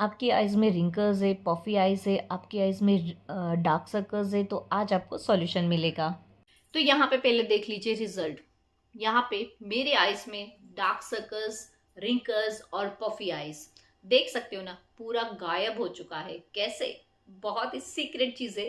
आपकी आइज़ में रिंकल्स है, पफी आइज़ है, आपकी आइज़ में डार्क सर्कल्स है, तो आज आपको सॉल्यूशन मिलेगा। तो यहाँ पे पहले देख लीजिए रिजल्ट। यहाँ पे मेरे आईज में डार्क सर्कल्स, रिंकल्स और पफी आईज देख सकते हो ना, पूरा गायब हो चुका है। कैसे? बहुत ही सीक्रेट चीज है।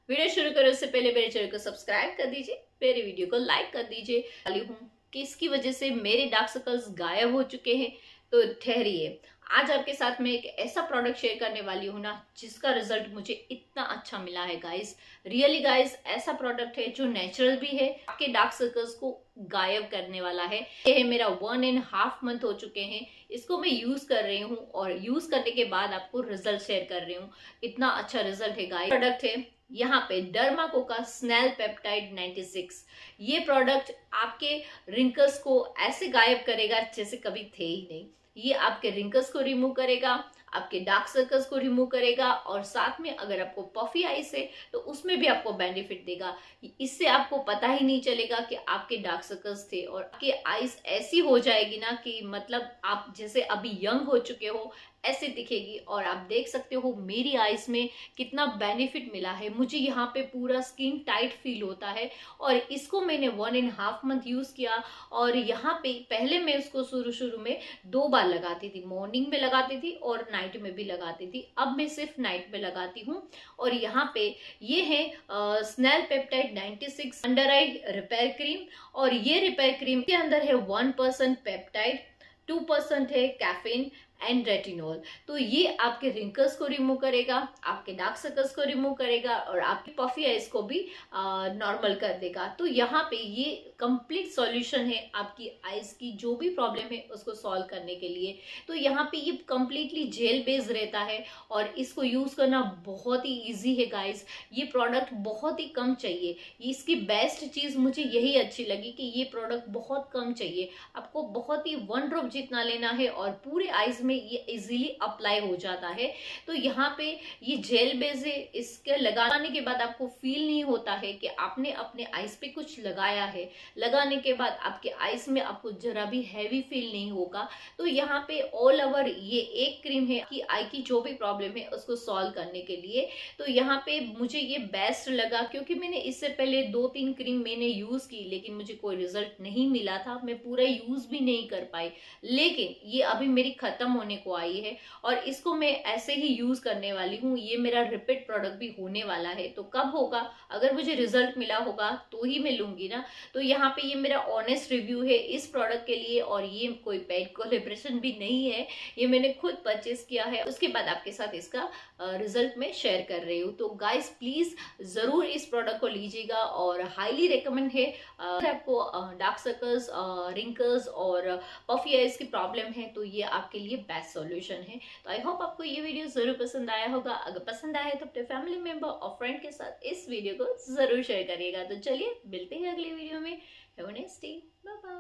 वीडियो शुरू करो उससे पहले मेरे चैनल को सब्सक्राइब कर दीजिए, मेरे वीडियो को लाइक कर दीजिए। वाली हूँ कि इसकी वजह से मेरे डार्क सर्कल्स गायब हो चुके हैं। तो ठहरिए, आज आपके साथ मैं एक ऐसा प्रोडक्ट शेयर करने वाली हूँ ना, जिसका रिजल्ट मुझे इतना अच्छा मिला है गाइस। रियली गाइस, ऐसा प्रोडक्ट है जो नेचुरल भी है, आपके डार्क सर्कल्स को गायब करने वाला है। ये है मेरा 1.5 मंथ हो चुके हैं, इसको मैं यूज कर रही हूँ और यूज करने के बाद आपको रिजल्ट शेयर कर रही हूँ। इतना अच्छा रिजल्ट है गाइस। प्रोडक्ट है यहाँ पे डर्माको का स्नेल पेप्टाइड 96। ये प्रोडक्ट आपके रिंकल्स को ऐसे गायब करेगा जैसे कभी थे ही नहीं। ये आपके रिंकल्स को रिमूव करेगा, आपके डार्क सर्कल्स को रिमूव करेगा, और साथ में अगर आपको पफी आईज है तो उसमें भी आपको बेनिफिट देगा। इससे आपको पता ही नहीं चलेगा कि आपके डार्क सर्कल्स थे, और आपकी आईज ऐसी हो जाएगी ना कि मतलब आप जैसे अभी यंग हो चुके हो ऐसे दिखेगी। और आप देख सकते हो मेरी आईज में कितना बेनिफिट मिला है। मुझे यहाँ पे पूरा स्किन टाइट फील होता है, और इसको मैंने 1.5 मंथ यूज किया। और यहाँ पे पहले मैं उसको शुरू शुरू में 2 बार लगाती थी, मॉर्निंग में लगाती थी और नाइट में भी लगाती थी। अब मैं सिर्फ नाइट में लगाती हूँ। और यहाँ पे ये है स्नेल पेप्टाइड 96 अंडर आई रिपेयर क्रीम। और ये रिपेयर क्रीम के अंदर है 1% पेप्टाइड, 2% है कैफीन एंड रेटिनॉल। तो ये आपके रिंकल्स को रिमूव करेगा, आपके डार्क सर्कल्स को रिमूव करेगा, और आपकी पफी आइज को भी नॉर्मल कर देगा। तो यहाँ पे ये कंप्लीट सॉल्यूशन है आपकी आइज की जो भी प्रॉब्लम है उसको सॉल्व करने के लिए। तो यहाँ पे ये कंप्लीटली जेल बेस्ड रहता है, और इसको यूज करना बहुत ही इजी है गाइस। ये प्रोडक्ट बहुत ही कम चाहिए। इसकी बेस्ट चीज मुझे यही अच्छी लगी कि ये प्रोडक्ट बहुत कम चाहिए, आपको बहुत ही 1 ड्रॉप जितना लेना है और पूरे आईज में ये इजीली अप्लाई हो जाता है। तो यहाँ पे ये जेल बेस है, इसके लगाने के बाद आपको फील नहीं होता है कि आपने अपने आईज पे कुछ लगाया है। लगाने के बाद आपके आईज में आपको जरा भी हैवी फील नहीं होगा। तो यहाँ पे ऑल ओवर ये एक क्रीम है कि आई की जो भी प्रॉब्लम है उसको सॉल्व करने के लिए। तो यहाँ पे मुझे ये बेस्ट लगा, क्योंकि मैंने इससे पहले 2-3 क्रीम मैंने यूज की, लेकिन मुझे कोई रिजल्ट नहीं मिला था, मैं पूरा यूज भी नहीं कर पाई। लेकिन ये अभी मेरी खत्म होने को आई है, और इसको मैं ऐसे ही यूज करने वाली हूँ। ये मेरा रिपीट प्रोडक्ट भी होने वाला है। तो कब होगा? अगर मुझे रिजल्ट मिला होगा तो ही मैं लूंगी ना। तो यहाँ पे ये मेरा ऑनेस्ट रिव्यू है इस प्रोडक्ट के लिए, और ये कोई पेड कोलेब्रेशन भी नहीं है, ये मैंने खुद परचेस किया है। उसके बाद आपके साथ इसका रिजल्ट में शेयर कर रही हूँ। तो गाइस प्लीज जरूर इस प्रोडक्ट को लीजिएगा, और हाईली रिकमेंड है। अगर आपको डार्क सर्कल्स, रिंकल्स और पफी आइज की प्रॉब्लम है तो ये आपके लिए बेस्ट सॉल्यूशन है। तो आई होप आपको ये वीडियो जरूर पसंद आया होगा। अगर पसंद आया है तो अपने फैमिली मेंबर और फ्रेंड के साथ इस वीडियो को जरूर शेयर करिएगा। तो चलिए मिलते हैं अगली वीडियो में। Have a nice day, bye bye.